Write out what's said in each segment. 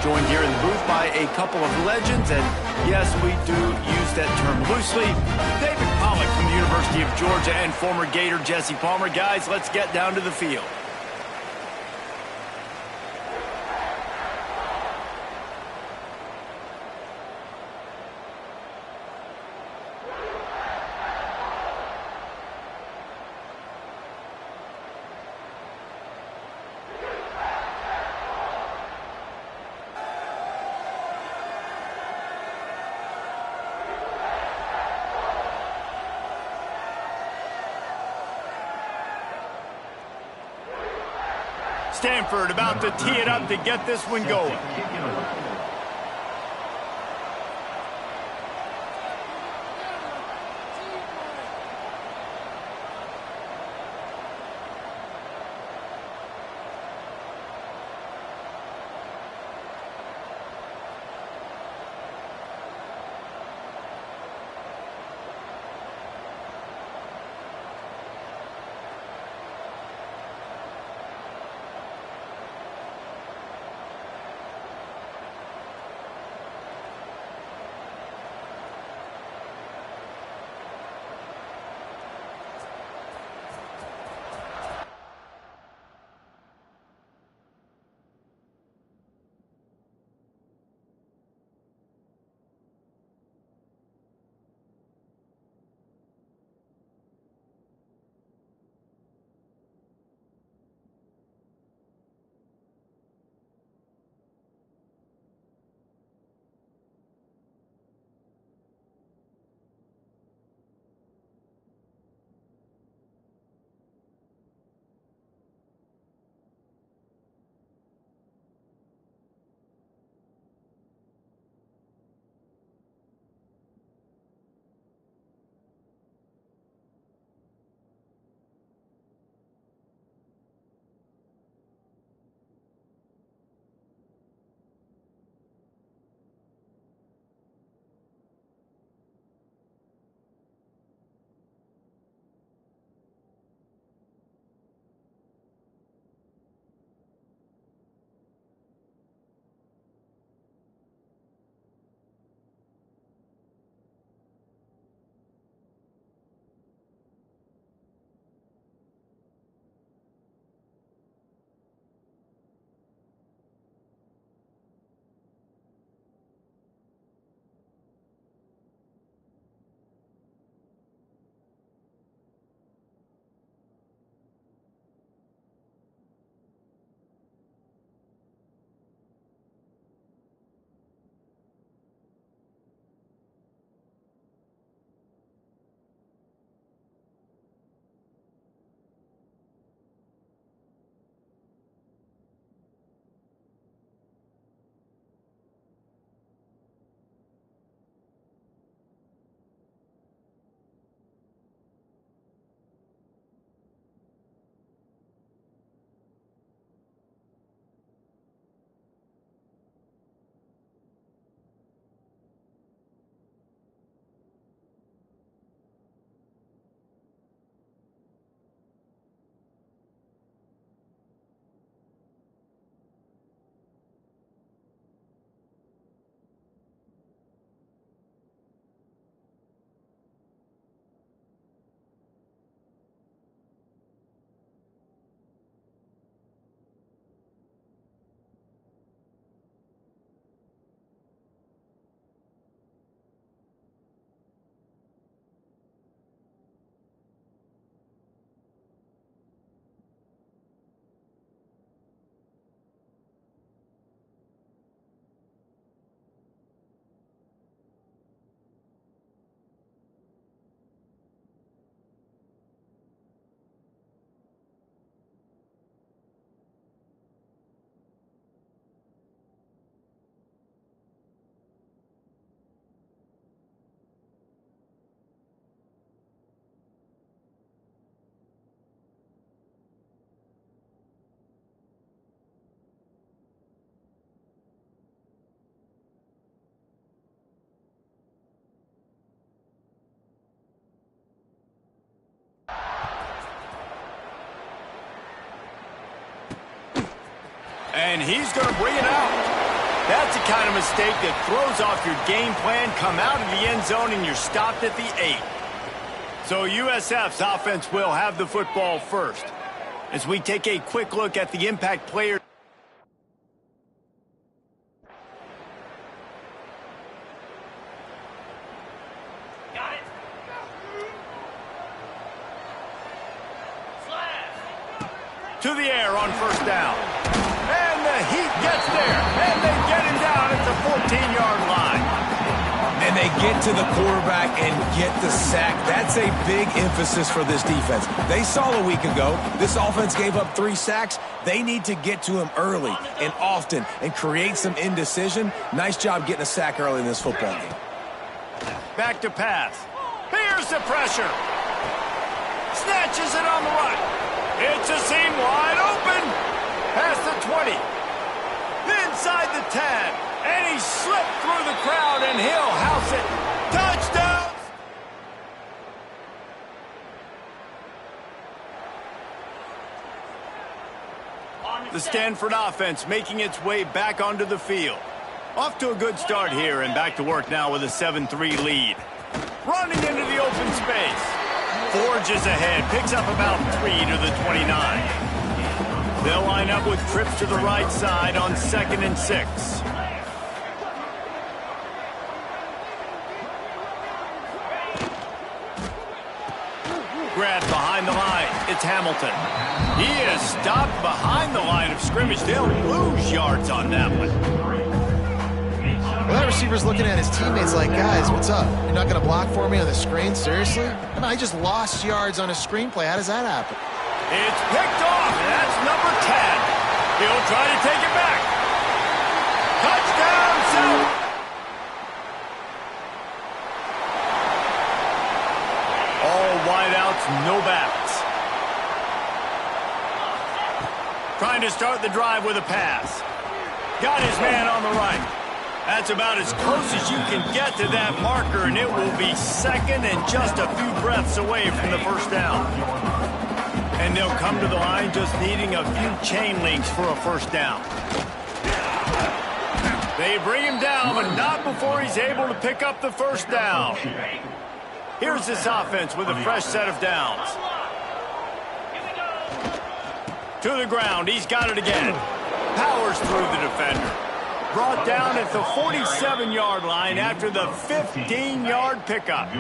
joined here in the booth by a couple of legends, and yes, we do use that term loosely. David Pollack from the University of Georgia and former Gator Jesse Palmer. Guys, let's get down to the field. Stanford about to tee it up to get this one going. And he's going to bring it out. kind of mistake that throws off your game plan, come out of the end zone, and you're stopped at the 8. So USF's offense will have the football first. As we take a quick look at the impact players. Got it. To the air on first down. And the Heat gets there. And they get him down at the 14-yard line. And they get to the quarterback and get the sack. That's a big emphasis for this defense. They saw a week ago, this offense gave up 3 sacks. They need to get to him early and often and create some indecision. Nice job getting a sack early in this football game. Back to pass. Here's the pressure. Snatches it on the right. It's a seam wide open. Past the 20. Inside the 10. And he slipped through the crowd, and he'll house it. Touchdown! The Stanford offense making its way back onto the field. Off to a good start here, and back to work now with a 7-3 lead. Running into the open space. Forges ahead, picks up about 3 to the 29. They'll line up with trips to the right side on 2nd and 6. Grab behind the line. It's Hamilton. He is stopped behind the line of scrimmage. They'll lose yards on that one. Well, that receiver's looking at his teammates like, guys, what's up? You're not going to block for me on the screen? Seriously? And I just lost yards on a screenplay. How does that happen? It's picked off. That's number 10. He'll try to take it back. Touchdown, South. All wideouts, no backs. Trying to start the drive with a pass. Got his man on the right. That's about as close as you can get to that marker, and it will be 2nd and just a few breaths away from the first down. And they'll come to the line just needing a few chain links for a first down. They bring him down, but not before he's able to pick up the first down. Here's this offense with a fresh set of downs. To the ground, he's got it again. Powers through the defender. Brought down at the 47-yard line after the 15-yard pickup.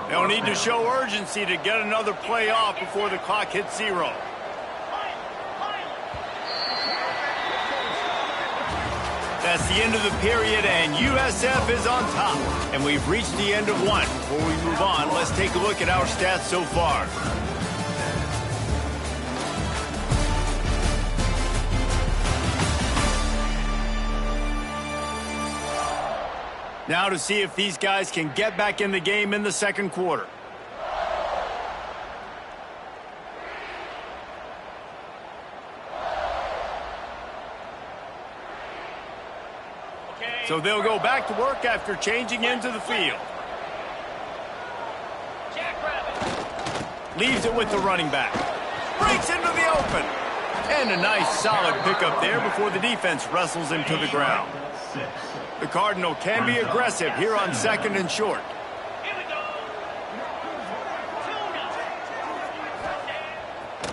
They'll need to show urgency to get another play off before the clock hits 0. That's the end of the period, and USF is on top. And we've reached the end of one. Before we move on, let's take a look at our stats so far. Now to see if these guys can get back in the game in the second quarter. So they'll go back to work after changing into the field. Leaves it with the running back. Breaks into the open. And a nice solid pickup there before the defense wrestles him to the ground. The Cardinal can be aggressive here on 2nd and short.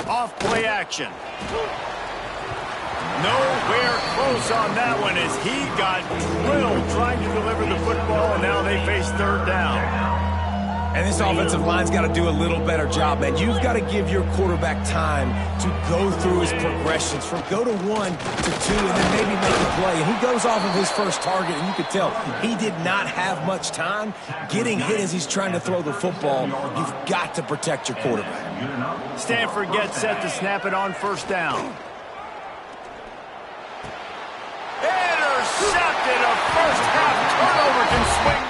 Off play action. Nowhere close on that one as he got drilled trying to deliver the football, and now they face 3rd down. And this offensive line's got to do a little better job, man. You've got to give your quarterback time to go through his progressions from go to 1 to 2 and then maybe make a play. And he goes off of his first target, and you could tell he did not have much time getting hit as he's trying to throw the football. You've got to protect your quarterback. Stanford gets set to snap it on first down. Intercepted. A first half turnover can swing.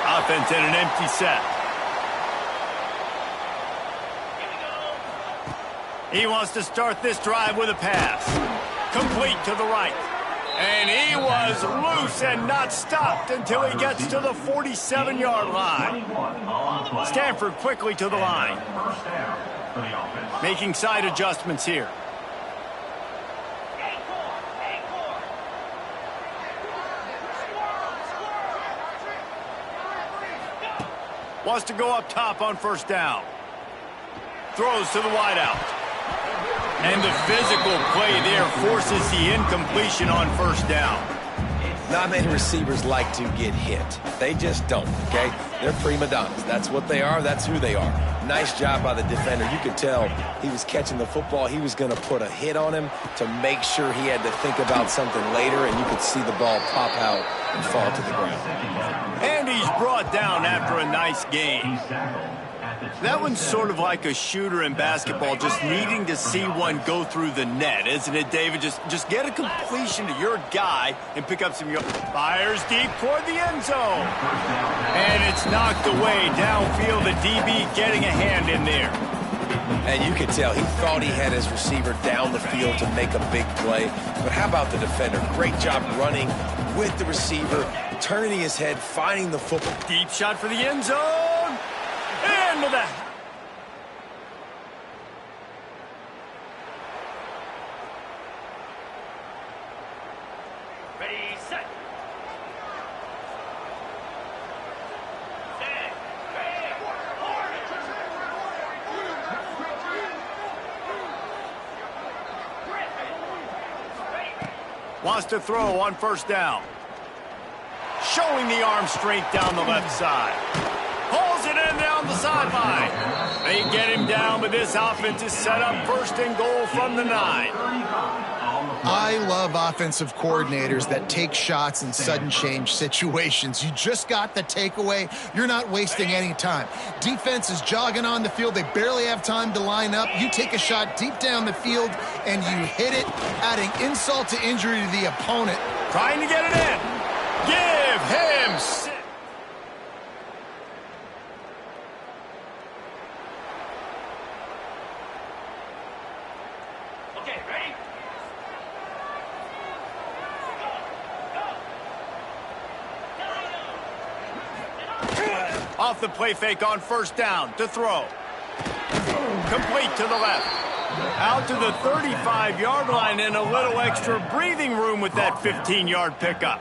Offense in an empty set. He wants to start this drive with a pass. Complete to the right. And he was loose and not stopped until he gets to the 47-yard line. Stanford quickly to the line. Making side adjustments here. Wants to go up top on first down. Throws to the wideout. And the physical play there forces the incompletion on first down. Not many receivers like to get hit. They just don't, okay? They're prima donnas. That's what they are. That's who they are. Nice job by the defender. You could tell he was catching the football. He was going to put a hit on him to make sure he had to think about something later, and you could see the ball pop out and fall to the ground. And he's brought down after a nice gain. That one's sort of like a shooter in basketball, just needing to see one go through the net, isn't it, David? Just get a completion to your guy and pick up some yards. Fires deep toward the end zone. And it's knocked away downfield. The DB getting a hand in there. And you could tell he thought he had his receiver down the field to make a big play. But how about the defender? Great job running with the receiver, turning his head, finding the football. Deep shot for the end zone. Into the... Ready, set. Set. Ready. Wants to throw on first down. Showing the arm strength down the left side. Pulls it in down the sideline. They get him down, but this offense is set up first and goal from the 9. I love offensive coordinators that take shots in sudden change situations. You just got the takeaway. You're not wasting any time. Defense is jogging on the field. They barely have time to line up. You take a shot deep down the field, and you hit it, adding insult to injury to the opponent. Trying to get it in. Give him 6. Okay, ready? Off the play fake on first down to throw. Complete to the left. Out to the 35-yard line and a little extra breathing room with that 15-yard pickup.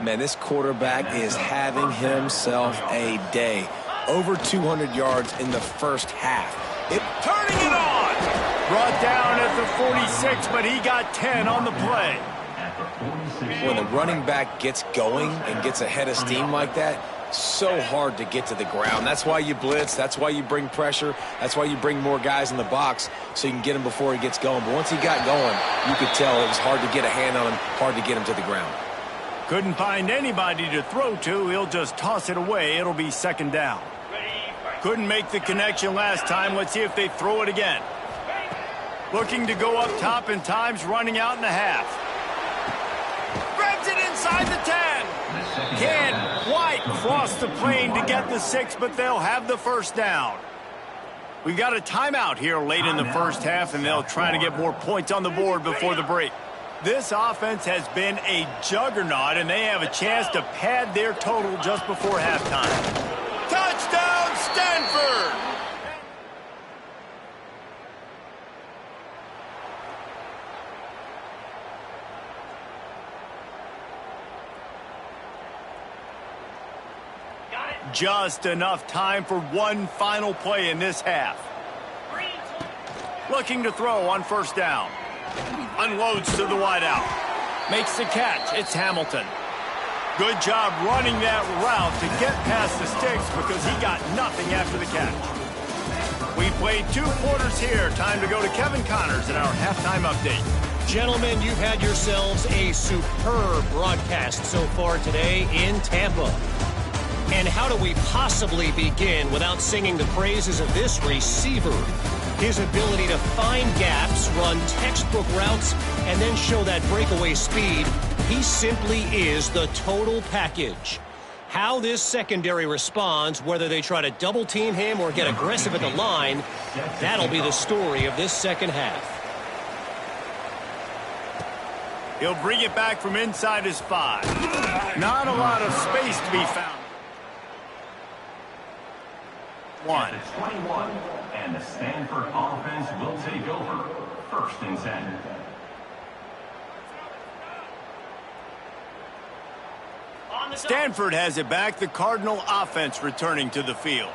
Man, this quarterback is having himself a day. Over 200 yards in the first half. Turning it on. Brought down at the 46, but he got 10 on the play. When the running back gets going and gets ahead of steam like that, so hard to get to the ground. That's why you blitz. That's why you bring pressure. That's why you bring more guys in the box so you can get him before he gets going. But once he got going, you could tell it was hard to get a hand on him, hard to get him to the ground. Couldn't find anybody to throw to. He'll just toss it away. It'll be second down. Couldn't make the connection last time. Let's see if they throw it again. Looking to go up top, and time's running out in the half. Grabs it inside the 10. Can't quite cross the plane to get the 6, but they'll have the first down. We've got a timeout here late in the first half, and they'll try to get more points on the board before the break. This offense has been a juggernaut, and they have a chance to pad their total just before halftime. Touchdown, Stanford! Just enough time for one final play in this half. Looking to throw on first down. Unloads to the wideout. Makes the catch. It's Hamilton. Good job running that route to get past the sticks because he got nothing after the catch. We played 2 quarters here. Time to go to Kevin Connors in our halftime update. Gentlemen, you've had yourselves a superb broadcast so far today in Tampa. And how do we possibly begin without singing the praises of this receiver? His ability to find gaps, run textbook routes, and then show that breakaway speed. He simply is the total package. How this secondary responds, whether they try to double team him or get aggressive at the line, that'll be the story of this second half. He'll bring it back from inside his 5. Not a lot of space to be found. 1. Stanford offense will take over. 1st and 10. Stanford has it back. The Cardinal offense returning to the field.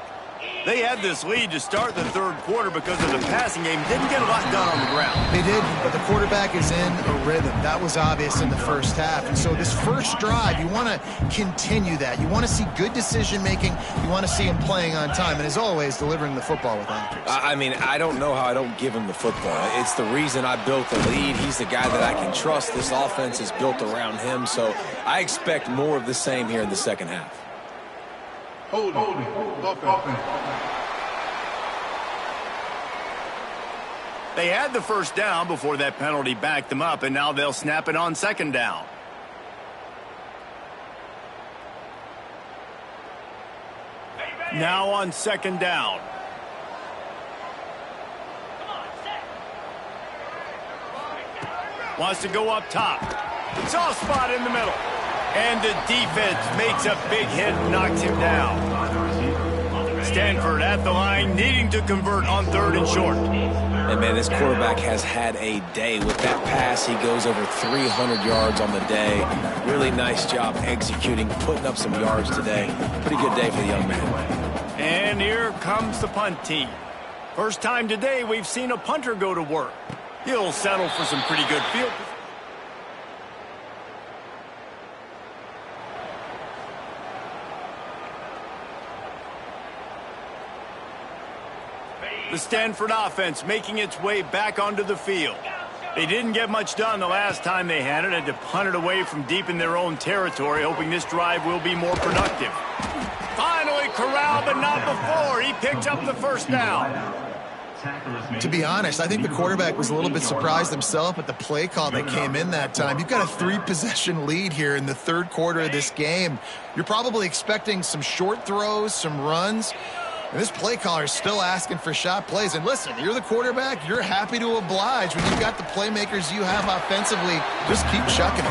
They had this lead to start the 3rd quarter because of the passing game. Didn't get a lot done on the ground. They didn't, but the quarterback is in a rhythm. That was obvious in the first half. And so this first drive, you want to continue that. You want to see good decision-making. You want to see him playing on time. And as always, delivering the football with accuracy. I mean, I don't know how I don't give him the football. It's the reason I built the lead. He's the guy that I can trust. This offense is built around him. So I expect more of the same here in the second half. They had the first down before that penalty backed them up, and now they'll snap it on 2nd down. Now on 2nd down. Wants to go up top. Soft spot in the middle. And the defense makes a big hit and knocks him down. Stanford at the line, needing to convert on 3rd and short. And, man, this quarterback has had a day. With that pass, he goes over 300 yards on the day. Really nice job executing, putting up some yards today. Pretty good day for the young man. And here comes the punt team. First time today we've seen a punter go to work. He'll settle for some pretty good field position. The Stanford offense making its way back onto the field. They didn't get much done the last time they had it. Had to punt it away from deep in their own territory, hoping this drive will be more productive. Finally corralled, but not before. He picks up the first down. To be honest, I think the quarterback was a little bit surprised himself at the play call that came in that time. You've got a 3-possession lead here in the 3rd quarter of this game. You're probably expecting some short throws, some runs. And this play caller is still asking for shot plays. And listen, you're the quarterback. You're happy to oblige. When you've got the playmakers you have offensively, just keep chucking it.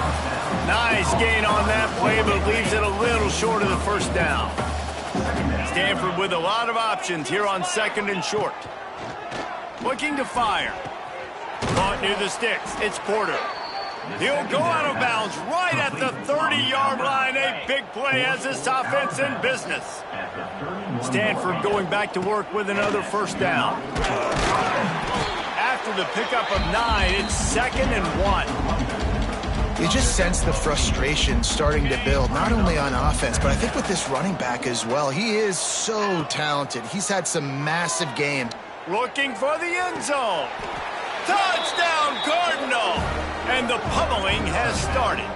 Nice gain on that play, but leaves it a little short of the first down. Stanford with a lot of options here on 2nd and short. Looking to fire. Caught near the sticks. It's Porter. He'll go out of bounds right at the 30-yard line. A big play as this offense in business. Stanford going back to work with another first down. After the pickup of 9, it's 2nd and 1. You just sense the frustration starting to build, not only on offense, but I think with this running back as well. He is so talented. He's had some massive games. Looking for the end zone. Touchdown, Cardinal! And the pummeling has started.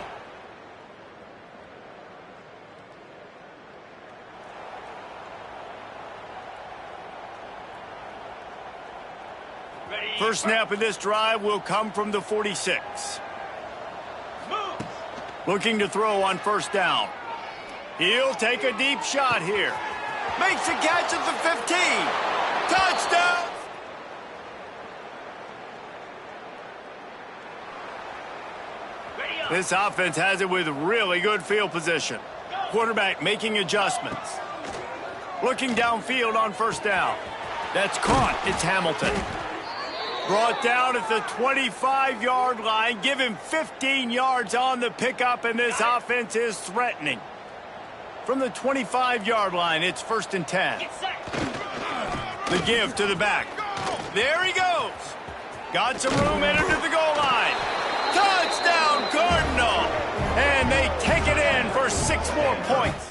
First snap of this drive will come from the 46. Looking to throw on first down. He'll take a deep shot here. Makes a catch at the 15. Touchdown! This offense has it with really good field position. Quarterback making adjustments. Looking downfield on first down. That's caught. It's Hamilton. Brought down at the 25-yard line. Give him 15 yards on the pickup, and this offense is threatening. From the 25-yard line, it's 1st and 10. The give to the back. There he goes. Got some room, entered to the goal line. Touchdown, Cardinal! And they take it in for 6 more points.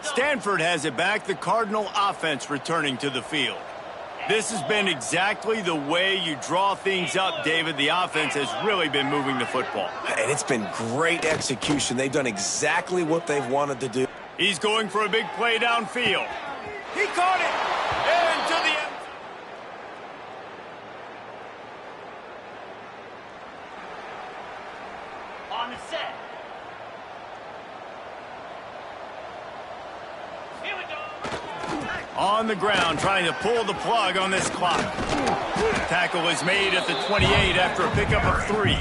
Stanford has it back. The Cardinal offense returning to the field. This has been exactly the way you draw things up, David. The offense has really been moving the football. And it's been great execution. They've done exactly what they've wanted to do. He's going for a big play downfield. He caught it. And to the end. On the set. Here we go. On the ground, trying to pull the plug on this clock. Tackle is made at the 28 after a pickup of 3.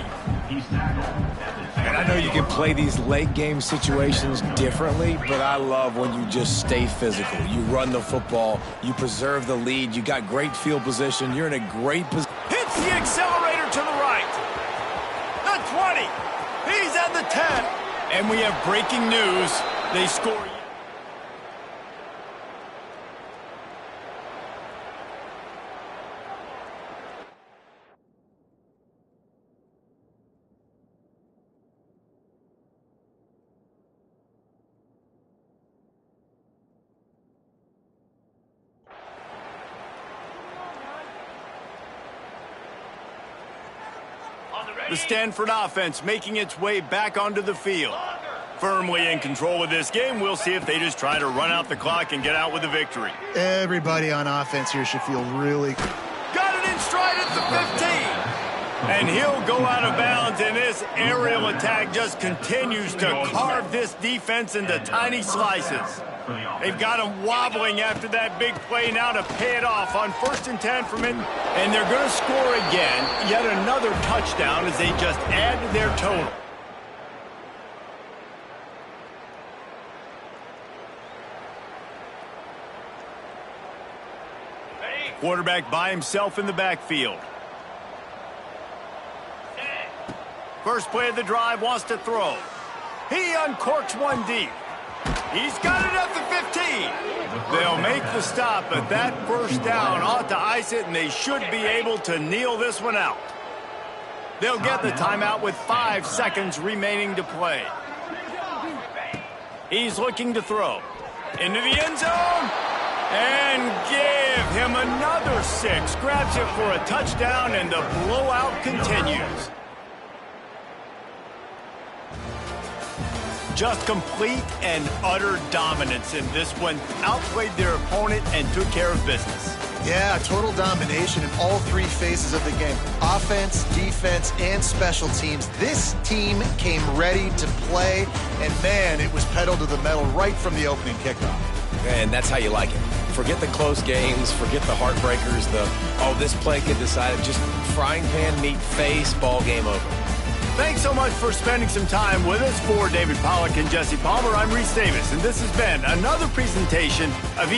He's tackled at the 28. And And I know you can play these late game situations differently, but I love when you just stay physical. You run the football, you preserve the lead, you got great field position, you're in a great position. Hits the accelerator to the right. The 20. He's at the 10. And we have breaking news. They score. The Stanford offense making its way back onto the field. Firmly in control of this game. We'll see if they just try to run out the clock and get out with a victory. Everybody on offense here should feel really good. Got it in stride at the 15. And he'll go out of bounds, and this aerial attack just continues to carve this defense into tiny slices. They've got him wobbling after that big play now to pay it off on 1st and 10 from him. And they're going to score again. Yet another touchdown as they just add to their total. Quarterback by himself in the backfield. First play of the drive, wants to throw. He uncorks one deep. He's got it at the 15. They'll make the stop, but that first down ought to ice it, and they should be able to kneel this one out. They'll get the timeout with 5 seconds remaining to play. He's looking to throw. Into the end zone. And give him another 6. Grabs it for a touchdown, and the blowout continues. Just complete and utter dominance in this one. Outplayed their opponent and took care of business. Yeah, total domination in all 3 phases of the game. Offense, defense, and special teams. This team came ready to play, and man, it was pedal to the metal right from the opening kickoff. And that's how you like it. Forget the close games, forget the heartbreakers, this play get decided, just frying pan meet face, ball game over. Thanks so much for spending some time with us. For David Pollack and Jesse Palmer, I'm Reese Davis, and this has been another presentation of